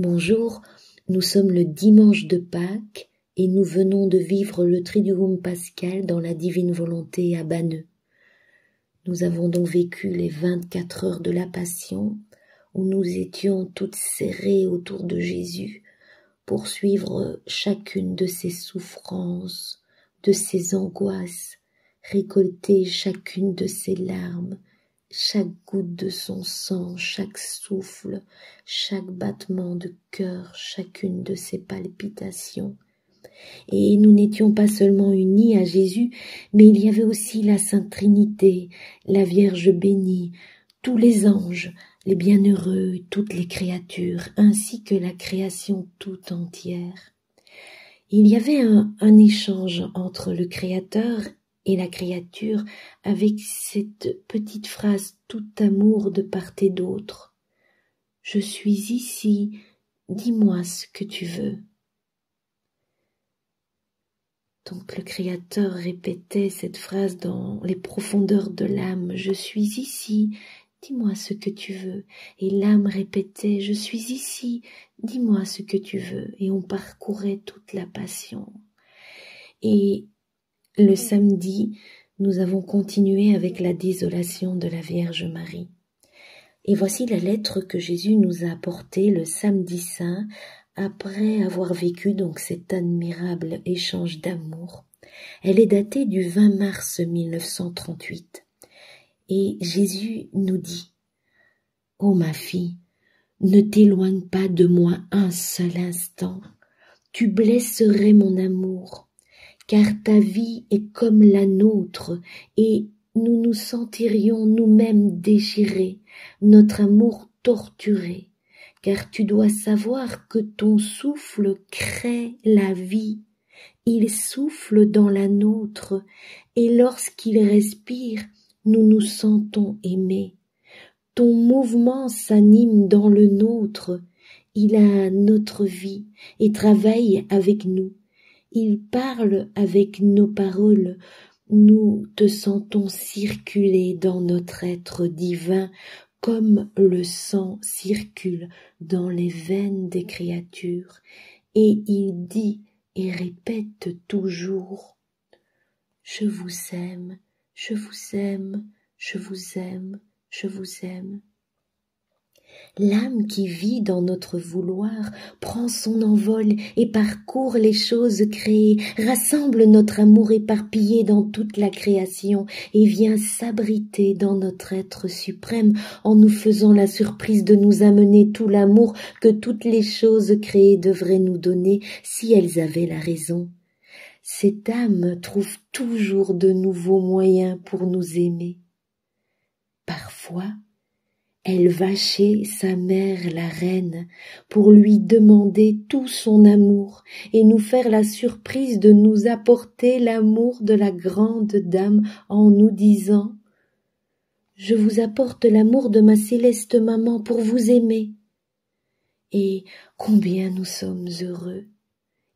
Bonjour, nous sommes le dimanche de Pâques et nous venons de vivre le Triduum pascal dans la divine volonté à Banneux. Nous avons donc vécu les 24 heures de la Passion où nous étions toutes serrées autour de Jésus pour suivre chacune de ses souffrances, de ses angoisses, récolter chacune de ses larmes, chaque goutte de son sang, chaque souffle, chaque battement de cœur, chacune de ses palpitations. Et nous n'étions pas seulement unis à Jésus, mais il y avait aussi la Sainte Trinité, la Vierge bénie, tous les anges, les bienheureux, toutes les créatures, ainsi que la création tout entière. Il y avait un échange entre le Créateur et la créature avec cette petite phrase tout amour de part et d'autre. « Je suis ici, dis-moi ce que tu veux. » Donc le Créateur répétait cette phrase dans les profondeurs de l'âme. « Je suis ici, dis-moi ce que tu veux. » Et l'âme répétait « Je suis ici, dis-moi ce que tu veux. » Et on parcourait toute la Passion. Et le samedi, nous avons continué avec la désolation de la Vierge Marie. Et voici la lettre que Jésus nous a apportée le samedi saint, après avoir vécu donc cet admirable échange d'amour. Elle est datée du 20 mars 1938. Et Jésus nous dit « Ô ma fille, ne t'éloigne pas de moi un seul instant, tu blesserais mon amour. » Car ta vie est comme la nôtre, et nous nous sentirions nous-mêmes déchirés, notre amour torturé, car tu dois savoir que ton souffle crée la vie, il souffle dans la nôtre, et lorsqu'il respire, nous nous sentons aimés. Ton mouvement s'anime dans le nôtre, il a notre vie et travaille avec nous. Il parle avec nos paroles, nous te sentons circuler dans notre être divin comme le sang circule dans les veines des créatures. Et il dit et répète toujours « Je vous aime, je vous aime, je vous aime, je vous aime ». L'âme qui vit dans notre vouloir prend son envol et parcourt les choses créées, rassemble notre amour éparpillé dans toute la création et vient s'abriter dans notre être suprême en nous faisant la surprise de nous amener tout l'amour que toutes les choses créées devraient nous donner si elles avaient la raison. Cette âme trouve toujours de nouveaux moyens pour nous aimer. Parfois, elle va chez sa mère la reine pour lui demander tout son amour et nous faire la surprise de nous apporter l'amour de la grande dame en nous disant « Je vous apporte l'amour de ma céleste maman pour vous aimer. » Et combien nous sommes heureux!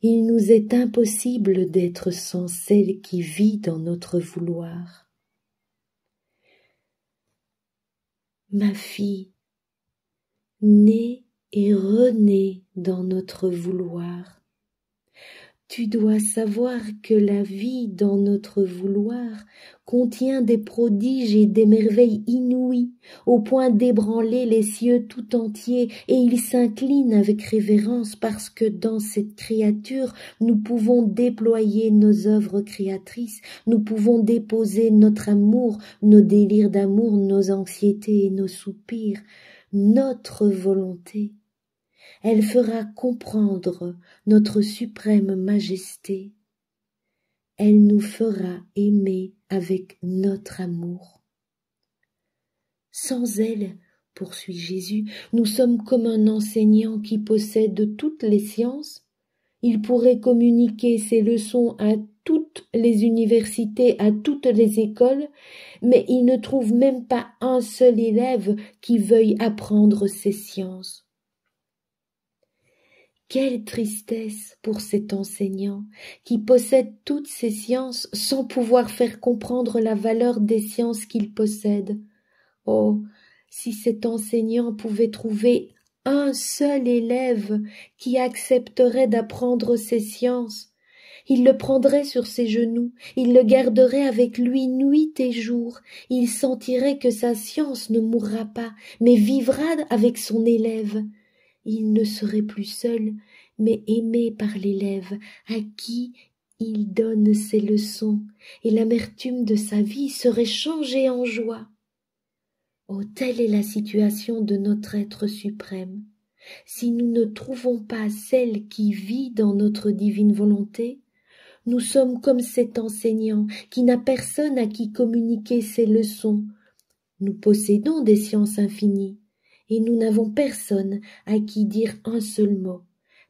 Il nous est impossible d'être sans celle qui vit dans notre vouloir. Ma fille, née et renée dans notre vouloir, tu dois savoir que la vie dans notre vouloir contient des prodiges et des merveilles inouïes, au point d'ébranler les cieux tout entiers, et ils s'inclinent avec révérence parce que dans cette créature nous pouvons déployer nos œuvres créatrices, nous pouvons déposer notre amour, nos délires d'amour, nos anxiétés et nos soupirs, notre volonté. Elle fera comprendre notre suprême majesté. Elle nous fera aimer avec notre amour. Sans elle, poursuit Jésus, nous sommes comme un enseignant qui possède toutes les sciences. Il pourrait communiquer ses leçons à toutes les universités, à toutes les écoles, mais il ne trouve même pas un seul élève qui veuille apprendre ces sciences. Quelle tristesse pour cet enseignant qui possède toutes ces sciences sans pouvoir faire comprendre la valeur des sciences qu'il possède. Oh, si cet enseignant pouvait trouver un seul élève qui accepterait d'apprendre ces sciences. Il le prendrait sur ses genoux, il le garderait avec lui nuit et jour, il sentirait que sa science ne mourra pas, mais vivra avec son élève. Il ne serait plus seul, mais aimé par l'élève, à qui il donne ses leçons, et l'amertume de sa vie serait changée en joie. Oh, telle est la situation de notre être suprême. Si nous ne trouvons pas celle qui vit dans notre divine volonté, nous sommes comme cet enseignant qui n'a personne à qui communiquer ses leçons. Nous possédons des sciences infinies, et nous n'avons personne à qui dire un seul mot,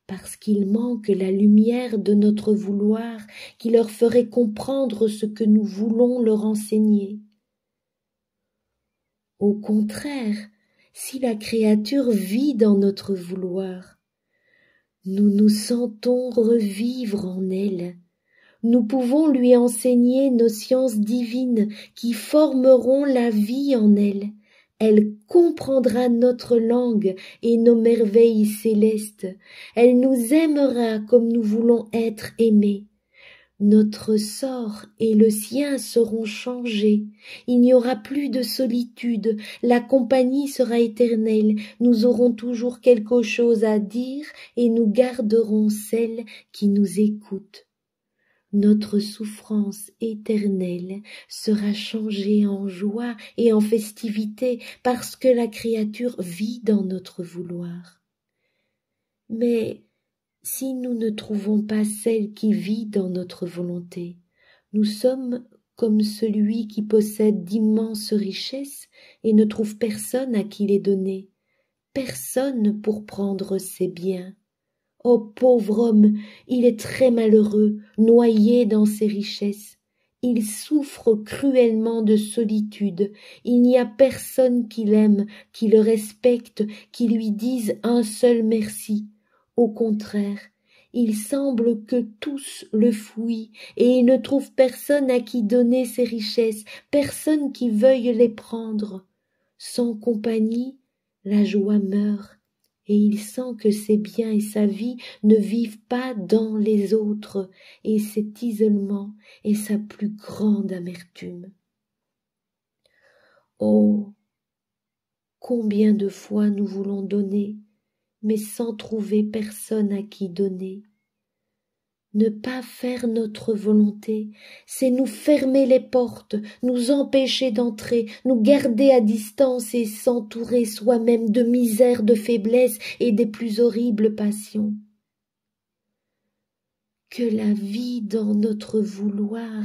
parce qu'il manque la lumière de notre vouloir qui leur ferait comprendre ce que nous voulons leur enseigner. Au contraire, si la créature vit dans notre vouloir, nous nous sentons revivre en elle. Nous pouvons lui enseigner nos sciences divines qui formeront la vie en elle. Elle comprendra notre langue et nos merveilles célestes. Elle nous aimera comme nous voulons être aimés. Notre sort et le sien seront changés. Il n'y aura plus de solitude. La compagnie sera éternelle. Nous aurons toujours quelque chose à dire et nous garderons celle qui nous écoute. Notre souffrance éternelle sera changée en joie et en festivité parce que la créature vit dans notre vouloir. Mais si nous ne trouvons pas celle qui vit dans notre volonté, nous sommes comme celui qui possède d'immenses richesses et ne trouve personne à qui les donner, personne pour prendre ses biens. Oh pauvre homme, il est très malheureux, noyé dans ses richesses. Il souffre cruellement de solitude. Il n'y a personne qui l'aime, qui le respecte, qui lui dise un seul merci. Au contraire, il semble que tous le fuient, et il ne trouve personne à qui donner ses richesses, personne qui veuille les prendre. Sans compagnie, la joie meurt. Et il sent que ses biens et sa vie ne vivent pas dans les autres, et cet isolement est sa plus grande amertume. Oh, combien de fois nous voulons donner, mais sans trouver personne à qui donner. Ne pas faire notre volonté, c'est nous fermer les portes, nous empêcher d'entrer, nous garder à distance et s'entourer soi-même de misère, de faiblesse et des plus horribles passions. Que la vie dans notre vouloir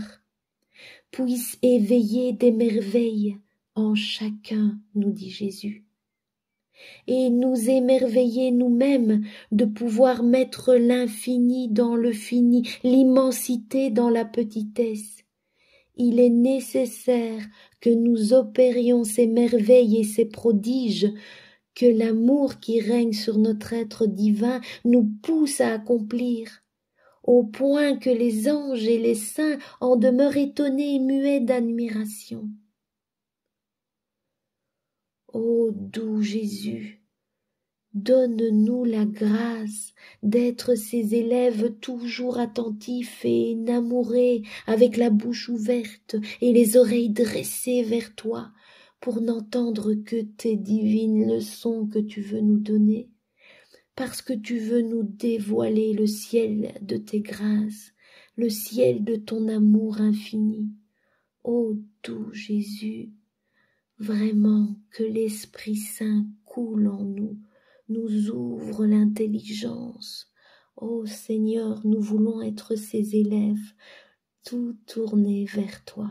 puisse éveiller des merveilles en chacun, nous dit Jésus, et nous émerveiller nous-mêmes de pouvoir mettre l'infini dans le fini, l'immensité dans la petitesse. Il est nécessaire que nous opérions ces merveilles et ces prodiges, que l'amour qui règne sur notre être divin nous pousse à accomplir, au point que les anges et les saints en demeurent étonnés et muets d'admiration. Ô doux Jésus, donne-nous la grâce d'être ces élèves toujours attentifs et enamourés, avec la bouche ouverte et les oreilles dressées vers toi, pour n'entendre que tes divines leçons que tu veux nous donner, parce que tu veux nous dévoiler le ciel de tes grâces, le ciel de ton amour infini. Ô doux Jésus, vraiment que l'Esprit Saint coule en nous, nous ouvre l'intelligence. Ô Seigneur, nous voulons être ses élèves, tout tournés vers toi.